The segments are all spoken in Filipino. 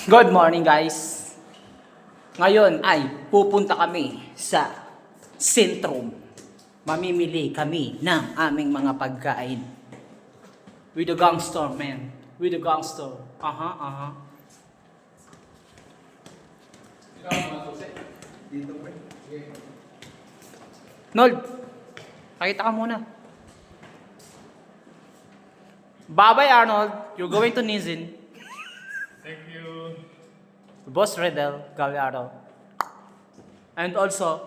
Good morning guys. Ngayon ay pupunta kami sa sentrum. Mamimili kami ng aming mga pagkain. With the gangster man. With the gangster. Aha. Nold, pakita ka muna. Bye-bye Arnold. You're going to Nizin. Thank you. Boss Redel Gallardo. And also,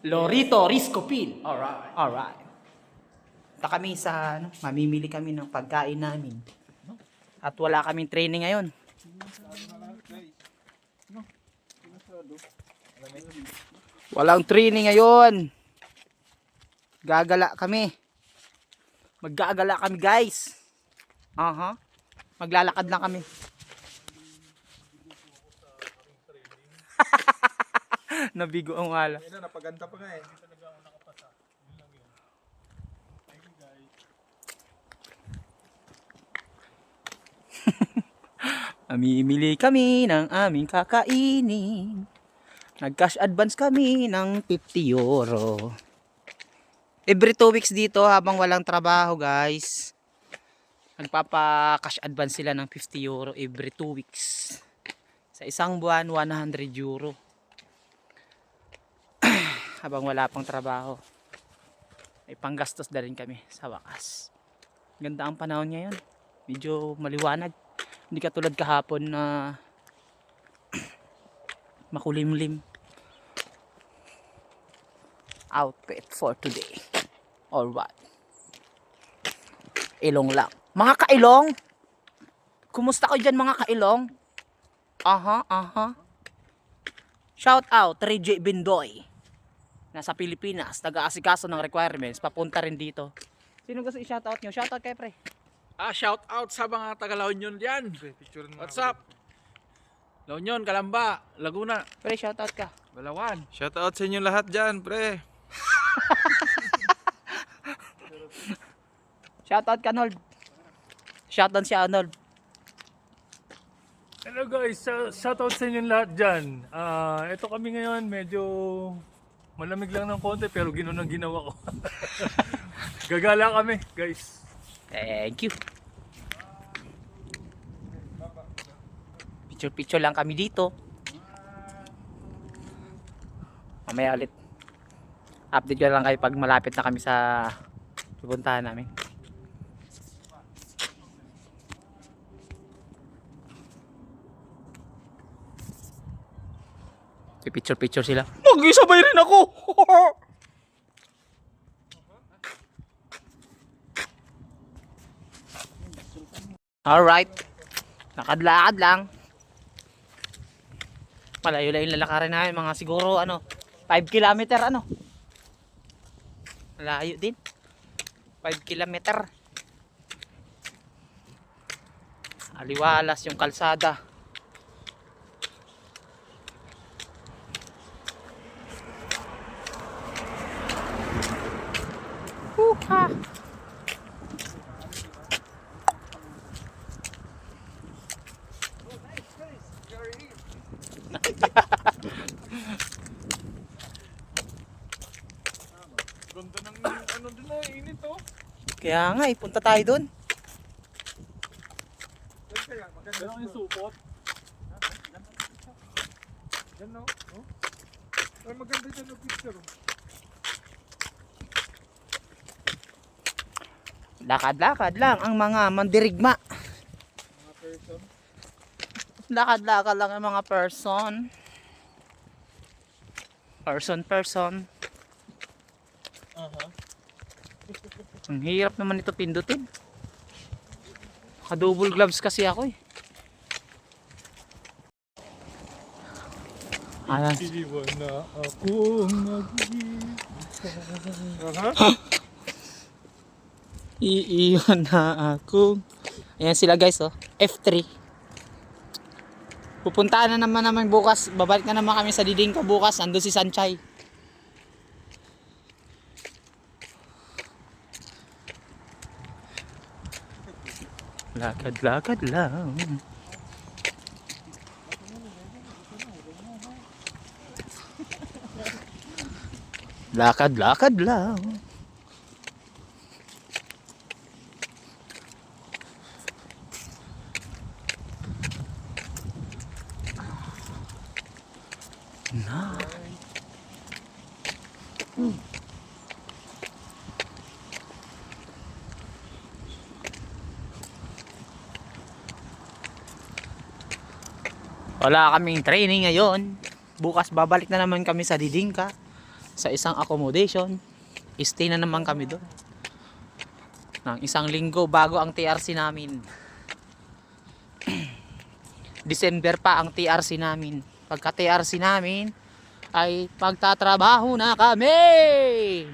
Lorito Riscopil. Alright. Punta kami sa, mamimili kami ng pagkain namin. At wala kaming training ngayon. Walang training ngayon. Gagala kami. Maggagala kami guys. Maglalakad lang kami. Nabigo ang wala. Ayun na, napaganda pa nga eh. Mamimili kami ng aming kakainin. Nag-cash advance kami ng 50 euro. Every 2 weeks dito habang walang trabaho guys. Nagpapa-cash advance sila ng 50 euro every 2 weeks. Sa isang buwan, 100 euro. Habang wala pang trabaho. May panggastos na rin kami sa wakas. Ganda ang panahon ngayon. Medyo maliwanag. Hindi katulad kahapon na makulimlim. Outfit for today. Or what? Ilong lang. Mga kailong! Kumusta kayo dyan mga kailong? Shout out, J. Bindoy. Nasa Pilipinas, taga-asikaso ng requirements, papunta rin dito. Sino gusto i-shout out nyo? Shout out kay pre. Shout out sa mga taga La Union dyan. What's up? La Union, Calamba, Laguna, Pre, shout out ka. Balawan. Shout out sa inyo lahat dyan, pre. Shout out ka, Arnold. Shout out si Arnold. Hello guys, shoutout sa inyo lahat dyan. Ito kami ngayon, medyo malamig lang ng konti pero ganoon ang ginawa ko. Gagala kami guys. Thank you. Picture lang kami dito. Mamaya ulit. Update ko lang kayo pag malapit na kami sa pupuntahan namin. Picture sila. Mag-isabay rin ako. Alright. Lakad-lakad lang. Malayo-layo lalakarin namin. Mga siguro 5 kilometer Malayo din. 5 kilometer. Aliwalas yung kalsada. Ha. Ganda ng din na, init oh. Kaya nga, punta tayo doon. Maganda lang yung supot. Yan no? Ay, maganda dyan yung picture. Lakad-lakad lang ang mga mandirigma. Mga person. Lakad-lakad lang ang mga person. Person. Ang hirap naman ito pindutin. Naka-double gloves kasi ako eh. Ayan. Iwan na akong nag-iisa. Iiwan na ako. Ayan sila guys F3. Pupuntaan na naman bukas. Babalik na naman kami sa Didingka bukas. Ando si Sanchay. Lakad-lakad lang. Lakad-lakad lang. Na. Wala kaming training ngayon. Bukas babalik na naman kami sa Didingka sa isang accommodation. Stay na naman kami doon ng isang linggo bago ang TRC namin. December pa ang TRC namin. Pagka TRC namin ay pagtatrabaho na kami.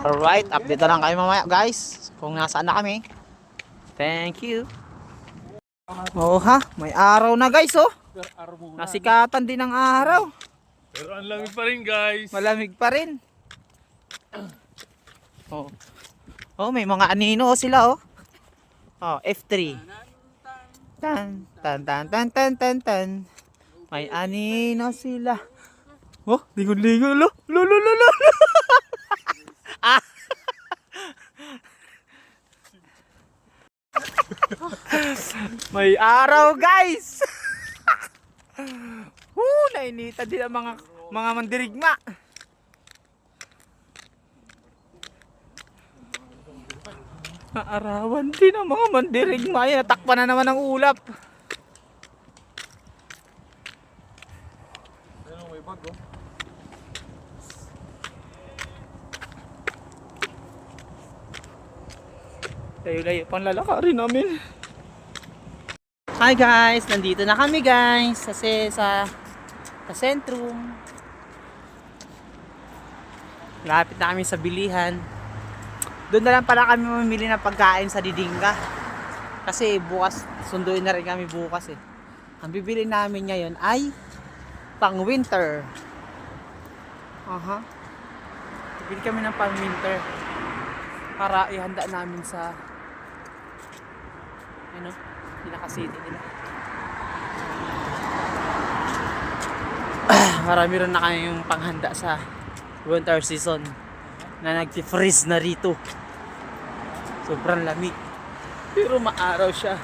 Alright, update na lang kayo mamaya guys kung nasaan na kami. Thank you. Oh ha, may araw na guys oh. Nasikatan din ng araw. Pero ang lamig pa rin guys. Malamig pa rin. Oh. Oh, may mga anino oh, sila oh. Oh, F3. Tan tan tan tan tan tan tan. May anino sila. Oh, lingon-lingon lo. Lo lo lo lo. Ah. May araw guys. Nainita din ang mga mandirigma. Naarawan din ang mga mandirigma. Yan, natakpan na naman ang ulap. May bag oh. Layo-layo pang lalakarin namin. Hi guys, nandito na kami guys kasi sa sentrum. Lapit na kami sa bilihan. Doon na lang pala kami mamili ng pagkain sa Didingka. Kasi bukas, sunduin na rin kami bukas eh. Ang bibili namin ngayon ay pang winter. Bibili kami ng pang winter para ihanda namin sa pinaka-city nila. Marami rin na kayong panghanda sa winter season na nag-freeze na rito. Sobrang lamig. Pero maaraw siya.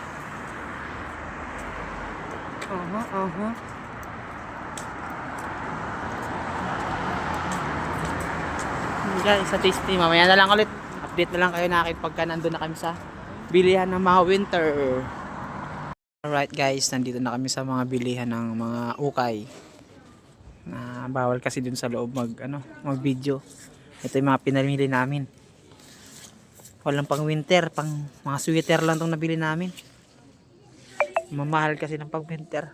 Guys, sa tasty, mamaya na lang ulit. Update na lang kayo na akin pagka nandun na kami sa bilihan ng mga winter. Alright guys, nandito na kami sa mga bilihan ng mga ukay. Na bawal kasi dun sa loob mag video. Ito yung mga pinamili namin. Walang pang winter, pang mga sweater lang tong nabili namin. Mamahal kasi ng pang winter.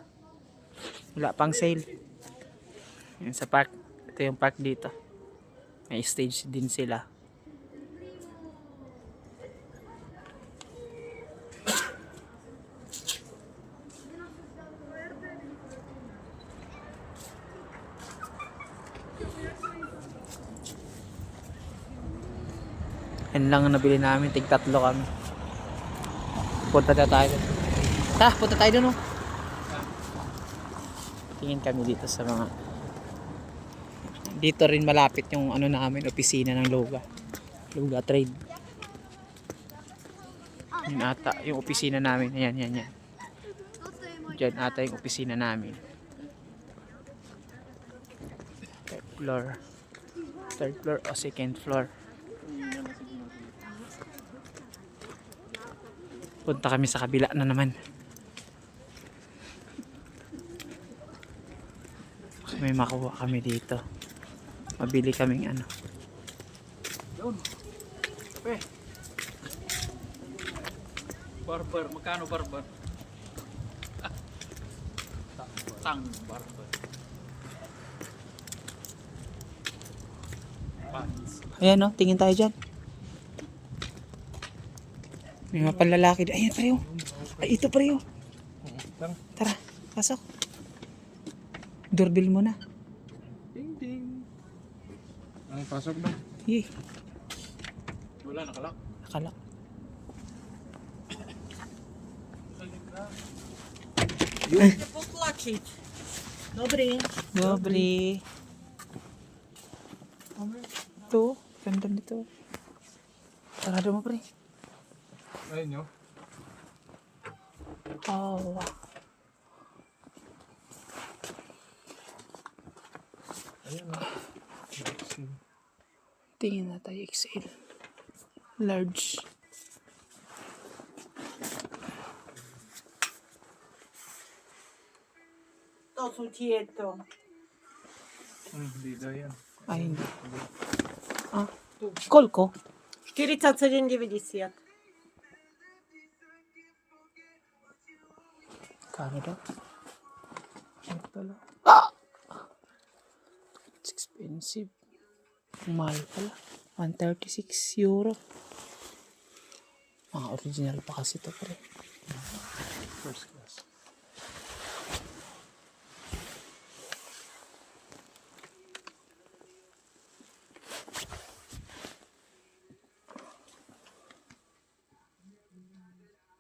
Wala pang sale. Yan sa park. Ito yung park dito. May stage din sila. Yan lang ang nabili namin, tig-tatlo kami. Punta na tayo. Punta tayo dun oh. Tingin kami dito sa mga dito rin malapit yung namin, opisina ng Loga Trade. Yun ata yung opisina namin. Yan. Diyan ata yung opisina namin. Third floor o second floor. Punta kami sa kabila na naman. May makuha kami dito. Mabili kaming Barber, magkano barber? Tang barber. Ayan oh, tingin tayo dyan. May mga panlalaki. Ayan pre oh. Ay ito pre oh. Tara, pasok. Doorbell mo na. Ding ding. Ang pasok na. Yee. Wala, nakalak. Nakala. Dobre. Ito, ganda nito. Sarado mo, pre. Ayun nyo. Oh, wow. Ayan o. Tingin na tayo XL. Large. Hindi daw yan. Ay, hindi. Ah, call ko. 490. Kano daw? Ano pala? Ah! It's expensive. Mahal pala. 136 euro. Mga original pa kasi ito, pre. First class.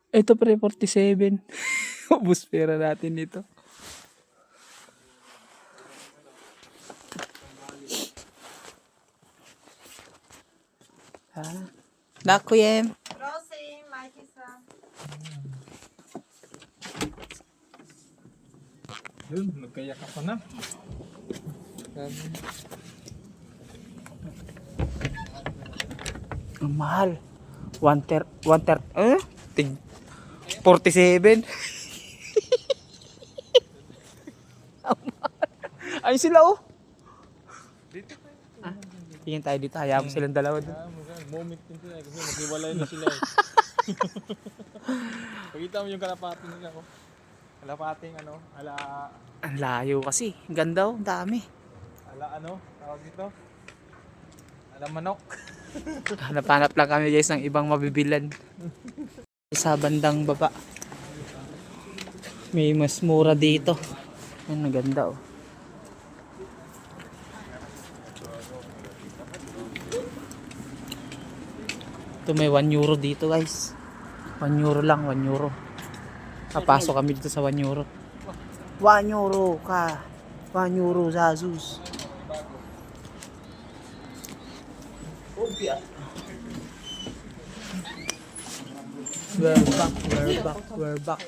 Ito, pre, 47. Ubus pera natin dito. Ha? Nakuyem. Prosím, majte sa. Yun, nagkayak ako na. Ang mahal. 47. Ang mahal. Ayun sila, oh. Dito pa yun. Tingin tayo dito. Hayaan mo silang dalawa doon. Moment din sila kasi maghiwalay na sila eh. Pakita mo yung kalapati nila ko. Kalapating ano, ala Ang layo kasi. Ang ganda, oh. Ang dami. ano, tawag dito. Ala manok. Hanap-hanap lang kami, guys, ng ibang mabibilan. Sa bandang baba. May mas mura dito. Ang ganda, oh. Ito may 1 euro dito, guys. 1 euro lang, 1 euro. Papasok kami dito sa 1 euro. 1 euro ka. 1 euro sa Asus. We're back.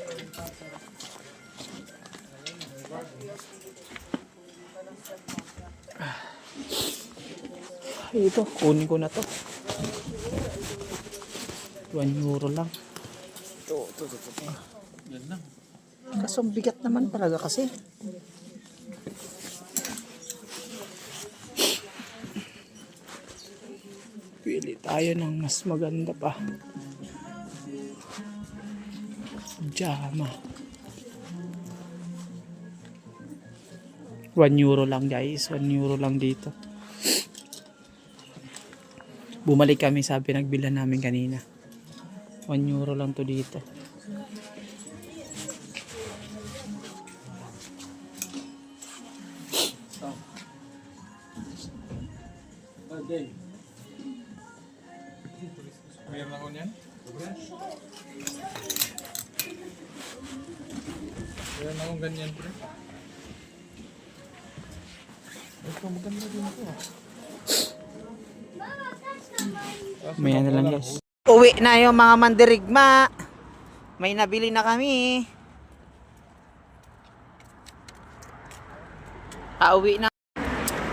Ito, kunin ko na to. 1 euro lang. Yan lang. Kaso ang bigat naman talaga kasi. Pili tayo ng mas maganda pa. Jama. 1 euro lang, guys. 1 euro lang dito. Bumalik kami sa pinagbilan namin kanina. 1 euro lang to dito. Okay. Mayroon ako niyan? Mayroon akong ganyan, pre. Ito, maganda din ito. May ano lang, guys. Uwi na yung mga mandirigma. May nabili na kami.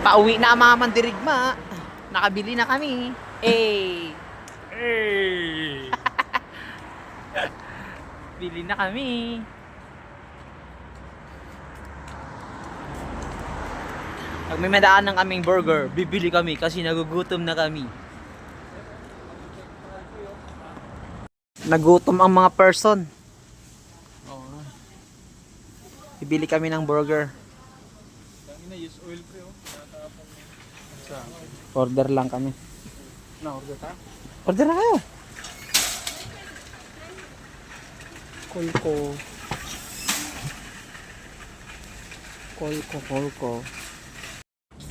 Pauwi na ang mga mandirigma. Nakabili na kami. Eh. Hey! Bili na kami. Pag may madaan ng aming burger, bibili kami kasi nagugutom na kami. Nagutom ang mga person. Oo. Bibili kami ng burger. Dami na use oil, pre, oh. Natapon sa Order lang kami. na-order ka? Order na kayo. Call ko.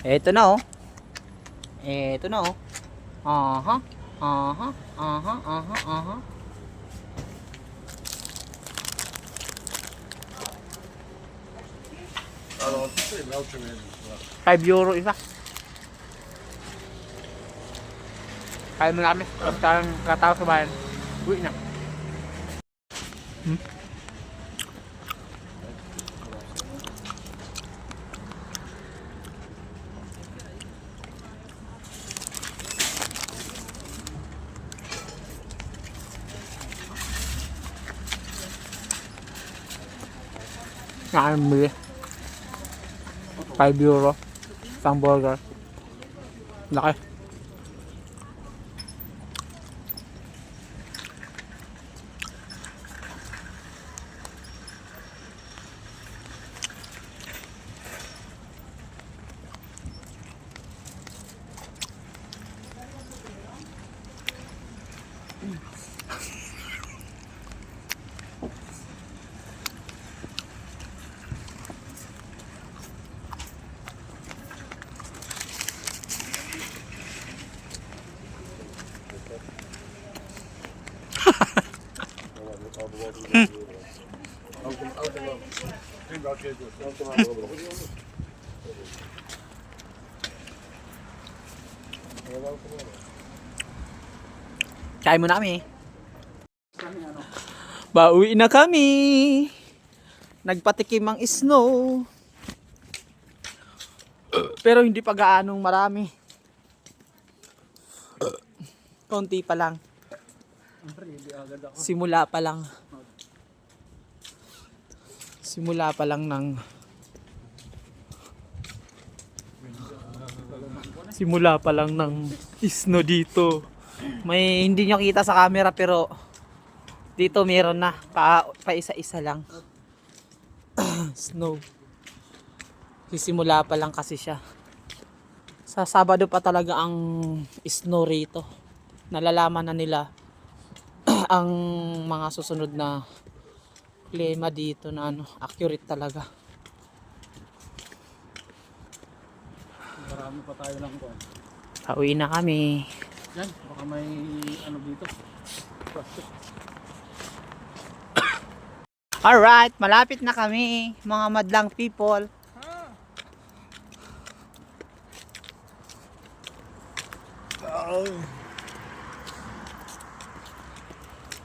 Eto na, oh. Eto na, oh. Aha. €5 isa. Kaya mo namin. Basta katao sa bayan. Uwi na. Nakakabili. €5. Isang burger. Laki. Kaya mo na kami. Bauwi na kami. Nagpatikim ang snow. Pero hindi pa gaanong marami. Konti pa lang. Simula pa lang. Simula pa lang ng snow dito. May hindi nyo kita sa camera pero dito meron na pa isa-isa lang. Snow. Sisimula pa lang kasi siya. Sa Sabado pa talaga ang snow rito. Nalalaman na nila ang mga susunod na klima dito na accurate talaga. Marami pa tayo lang ko. Pauwi na kami. Yan, baka may ano dito. Alright, malapit na kami, mga madlang people.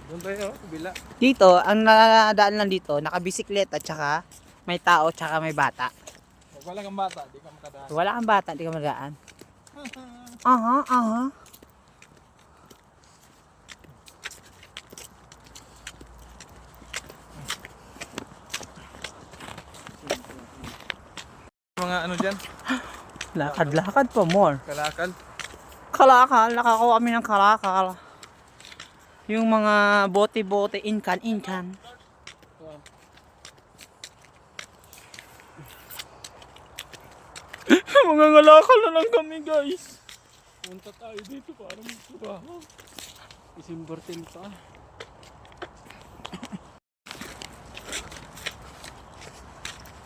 Doon tayo, bila. Dito, ang nadaan lang dito, nakabisikleta tsaka may tao tsaka may bata. Pag wala kang bata, di ka makadaan. Wala kang bata, di ka madaan. Aha, aha. Mga ano dyan, Lakad-lakad pa more. kalakal. Kalakal, nakakuha kami ng kalakal. Yung mga bote-bote, inkan. Mga ngalakal na lang kami guys. Punta tayo dito para magtrabaho. December 10 pa.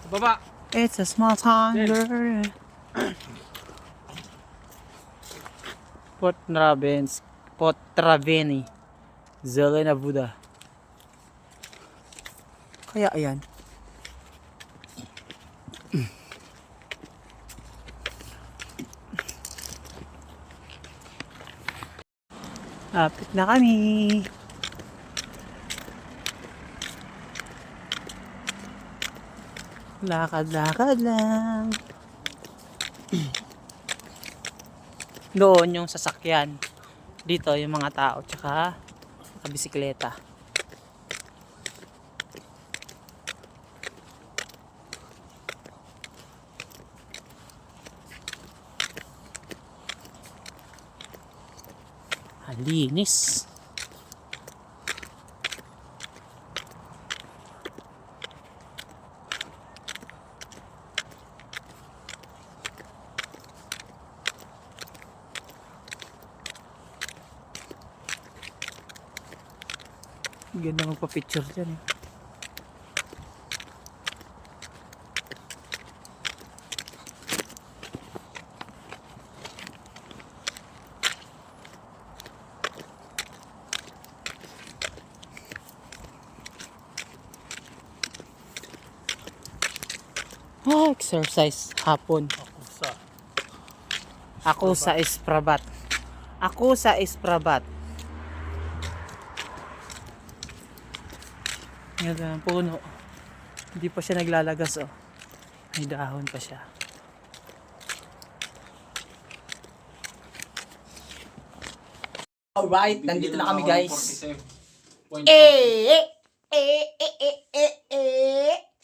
Sa baba. It's a small town girl. Potraveni. Zelena Buddha. Kaya ayan. Lapit na kami. Lakad-lakad lang. Doon yung sasakyan. Dito yung mga tao tsaka bisikleta. Linis. Ganda magpa-picture dyan eh. Exercise hapon. Ako sa Isprabat. Ako sa Isprabat. Yan ang puno. Hindi pa siya naglalagas oh. May dahon pa siya. Alright, nandito na kami guys. Eh, eh, eh, eh, eh, eh, eh.